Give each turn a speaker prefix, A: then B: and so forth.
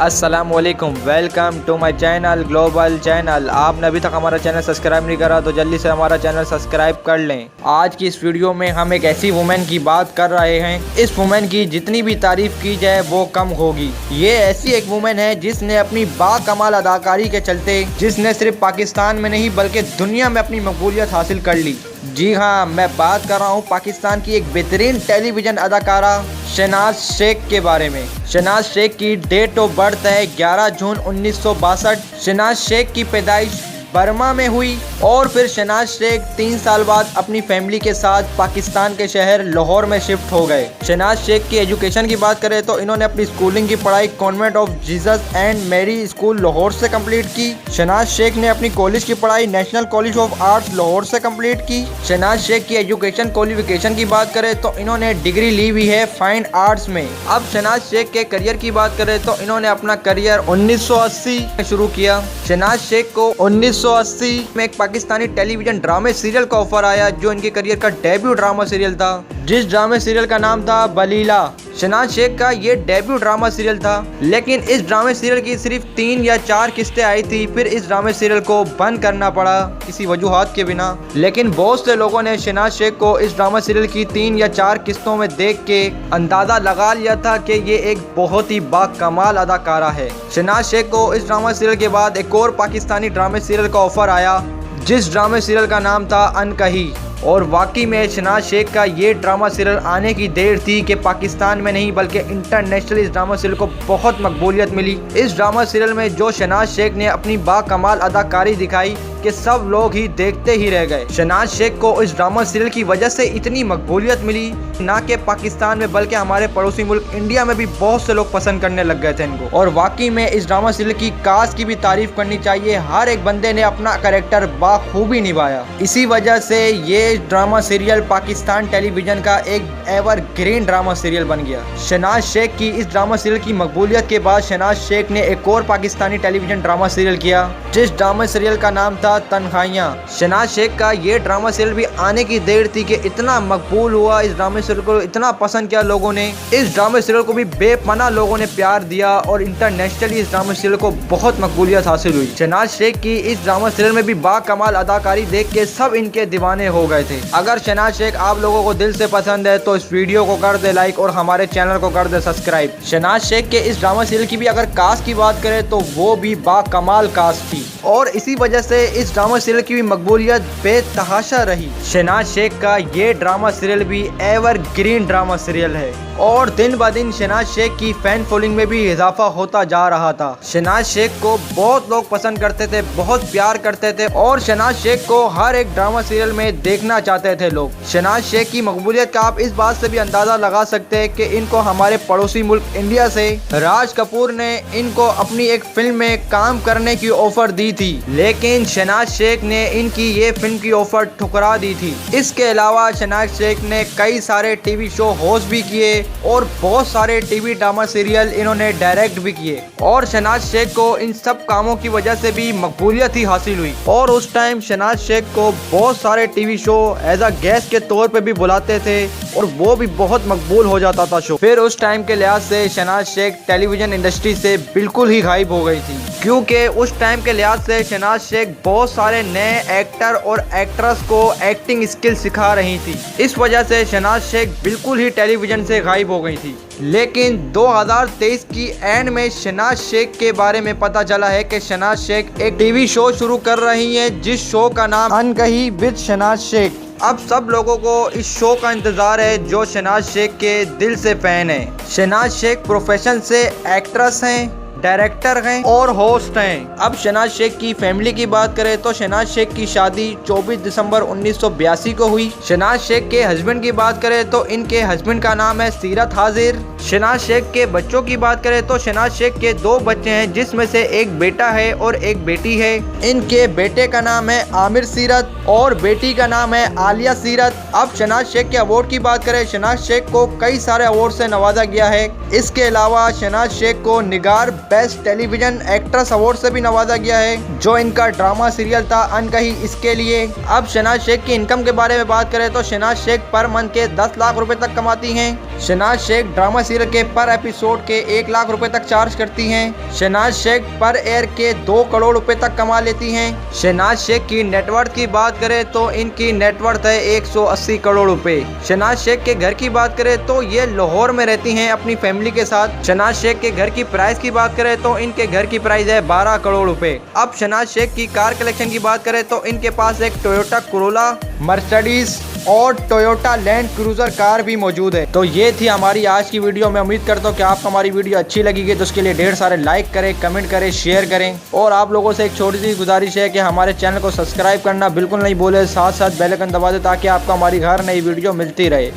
A: अस्सलामुअलैकुम, welcome to my channel global channel. आपने अभी तक हमारा चैनल सब्सक्राइब नहीं करा तो जल्दी से हमारा चैनल सब्सक्राइब कर लें। आज की इस वीडियो में हम एक ऐसी वुमेन की बात कर रहे हैं, इस वुमेन की जितनी भी तारीफ की जाए वो कम होगी। ये ऐसी एक वुमेन है जिसने अपनी बाकमाल अदाकारी के चलते जिसने सिर्फ पाकिस्तान में नहीं बल्कि दुनिया में अपनी मकबूलियत हासिल कर ली। जी हाँ, मैं बात कर रहा हूँ पाकिस्तान की एक बेहतरीन टेलीविज़न अदाकारा शहनाज शेख के बारे में। शहनाज शेख की डेट ऑफ बर्थ है 11 जून 1962। शहनाज शेख की पैदाइश बर्मा में हुई और फिर शहनाज शेख 3 साल बाद अपनी फैमिली के साथ पाकिस्तान के शहर लाहौर में शिफ्ट हो गए। शहनाज शेख की एजुकेशन की बात करें तो इन्होंने अपनी स्कूलिंग की पढ़ाई convent of Jesus and Mary school Lahore से कंप्लीट की। शहनाज शेख ने अपनी कॉलेज की पढ़ाई national college of arts Lahore से कंप्लीट की। शहनाज शेख की एजुकेशन क्वालिफिकेशन की बात करें तो इन्होंने डिग्री ली हुई है फाइन आर्ट्स में। अब शहनाज शेख के करियर की बात करें तो इन्होंने अपना करियर 1980 में शुरू किया। शहनाज शेख को 1980 में एक पाकिस्तानी टेलीविजन ड्रामे सीरियल का ऑफर आया जो इनके करियर का डेब्यू ड्रामा सीरियल था, जिस ड्रामे सीरियल का नाम था बलीला। शहनाज शेख का ये डेब्यू ड्रामा सीरियल था, लेकिन इस ड्रामे सीरियल की सिर्फ 3 या 4 किस्तें आई थी। फिर इस ड्रामे सीरियल को बंद करना पड़ा किसी वजूहात के बिना। लेकिन बहुत से लोगों ने शहनाज शेख को इस ड्रामा सीरियल की 3 या 4 किस्तों में देख के अंदाजा लगा लिया था कि ये एक बहुत ही बाकमाल अदाकारा है। शहनाज शेख को इस ड्रामा सीरियल के बाद एक और पाकिस्तानी ड्रामे सीरियल का ऑफर आया, जिस ड्रामे सीरियल का नाम था अनकही। और वाकई में शहनाज शेख का ये ड्रामा सीरियल आने की देर थी कि पाकिस्तान में नहीं बल्कि इंटरनेशनल इस ड्रामा सीरियल को बहुत मकबूलियत मिली। इस ड्रामा सीरियल में जो शहनाज शेख ने अपनी बाकमाल अदाकारी दिखाई कि सब लोग ही देखते ही रह गए। शहनाज शेख को इस ड्रामा सीरियल की वजह से इतनी मकबूलियत मिली ना कि पाकिस्तान में बल्कि हमारे पड़ोसी मुल्क इंडिया में भी बहुत से लोग पसंद करने लग गए थे इनको। और वाकई में इस ड्रामा सीरियल की कास्ट की भी तारीफ करनी चाहिए। हर एक बंदे ने अपना कैरेक्टर बाखूबी निभाया। इसी वजह से ये ड्रामा सीरियल पाकिस्तान टेलीविजन का एक एवरग्रीन ड्रामा सीरियल बन गया। शहनाज शेख की इस ड्रामा सीरियल की मकबूलियत के बाद शहनाज शेख ने एक और पाकिस्तानी टेलीविजन ड्रामा सीरियल किया, जिस ड्रामा सीरियल का नाम था तन्हाइयाँ। शहनाज शेख का ये ड्रामा सीरियल भी आने की देर थी कि इतना मकबूल हुआ। इस ड्रामा सीरियल को इतना पसंद किया लोगों ने, इस ड्रामा सीरियल को भी बेपनाह लोगों ने प्यार दिया और इंटरनेशनली इस ड्रामा सीरियल को बहुत मकबूलियत हासिल हुई। शहनाज शेख की इस ड्रामा सीरियल में भी बाकमाल अदाकारी देख के सब इनके दीवाने हो गए थे। अगर शहनाज शेख आप लोगों को दिल से पसंद है तो इस वीडियो को कर दे लाइक और हमारे चैनल को कर दे सब्सक्राइब। शहनाज शेख के इस ड्रामा सीरियल की भी अगर कास्ट की बात करें तो वो भी बाकमाल कास्ट थी और इसी वजह से इस ड्रामा सीरियल की भी मकबूलियत बेतहाशा रही। शहनाज शेख का ये ड्रामा सीरियल भी एवरग्रीन ड्रामा सीरियल है और दिन ब दिन शहनाज शेख की फैन फॉलोइंग में भी इजाफा होता जा रहा था। शहनाज शेख को बहुत लोग पसंद करते थे, बहुत प्यार करते थे और शहनाज शेख को हर एक ड्रामा सीरियल में देखना चाहते थे लोग। शहनाज शेख की मकबूलियत का आप इस बात से भी अंदाजा लगा सकते हैं कि इनको हमारे पड़ोसी मुल्क इंडिया से राज कपूर ने इनको अपनी एक फिल्म में काम करने की ऑफर दी थी, लेकिन शहनाज शेख ने इनकी ये फिल्म की ऑफर ठुकरा दी थी। इसके अलावा शहनाज शेख ने कई सारे टीवी शो होस्ट भी किए और बहुत सारे टीवी ड्रामा सीरियल इन्होंने डायरेक्ट भी किए और शहनाज शेख को इन सब कामों की वजह से भी मकबूलियत ही हासिल हुई। और उस टाइम शहनाज शेख को बहुत सारे TV show as a guest के तौर पे भी बुलाते थे और वो भी बहुत मकबूल हो जाता था शो। फिर उस टाइम के लिहाज से शहनाज शेख टेलीविजन इंडस्ट्री से बिल्कुल ही गायब हो गई थी, क्योंकि उस टाइम के लिहाज से शहनाज शेख बहुत सारे नए एक्टर और एक्ट्रेस को एक्टिंग स्किल सिखा रही थी। इस वजह से शहनाज शेख बिल्कुल ही टेलीविजन से गायब हो गई थी। लेकिन 2023 की एंड में शहनाज शेख के बारे में पता चला है कि शहनाज शेख एक टीवी शो शुरू कर रही है, जिस शो का नाम अनकही विद शहनाज शेख। अब सब लोगों को इस शो का इंतज़ार है जो शहनाज शेख के दिल से फ़ैन है। शहनाज शेख प्रोफेशन से एक्ट्रेस हैं, डायरेक्टर हैं और होस्ट हैं। अब शहनाज शेख की फैमिली की बात करें तो शहनाज शेख की शादी 24 दिसंबर 1982 को हुई। शहनाज शेख के हस्बैंड की बात करें तो इनके हस्बैंड का नाम है सीरत हाजिर। शहनाज शेख के बच्चों की बात करें तो शहनाज शेख के 2 बच्चे हैं, जिसमें से एक बेटा है और एक बेटी है। इनके बेटे का नाम है आमिर सीरत और बेटी का नाम है आलिया सीरत। अब शहनाज शेख के अवार्ड की बात करें, शहनाज शेख को कई सारे अवार्ड से नवाजा गया है। इसके अलावा शहनाज शेख को निगार बेस्ट टेलीविजन एक्ट्रेस अवार्ड से भी नवाजा गया है, जो इनका ड्रामा सीरियल था अनकही, इसके लिए। अब शहनाज शेख की इनकम के बारे में बात करें तो शहनाज शेख पर मंथ के 10 लाख रुपए तक कमाती हैं। शहनाज शेख ड्रामा सीरियल के पर एपिसोड के 1 लाख रुपए तक चार्ज करती हैं। शहनाज शेख पर एयर के 2 करोड़ रुपए तक कमा लेती हैं। शहनाज शेख की नेटवर्थ की बात करें तो इनकी नेटवर्थ है 180 करोड़ रुपए। शहनाज शेख के घर की बात करें तो ये लाहौर में रहती हैं अपनी फैमिली के साथ। शहनाज शेख के घर की प्राइस की बात करें तो इनके घर की प्राइस है 12 करोड़ रुपए। अब शहनाज शेख की कार कलेक्शन की बात करें तो इनके पास एक टोयोटा कोरोला, मर्सिडीज और टोयोटा लैंड क्रूजर कार भी मौजूद है। तो ये थी हमारी आज की वीडियो। मैं उम्मीद करता हूँ कि आपको हमारी वीडियो अच्छी लगेगी, तो उसके लिए ढेर सारे लाइक करें, कमेंट करें, शेयर करें। और आप लोगों से एक छोटी सी गुजारिश है कि हमारे चैनल को सब्सक्राइब करना बिल्कुल नहीं भूलें, साथ साथ बेल आइकन दबा दें ताकि आपको हमारी हर नई वीडियो मिलती रहे।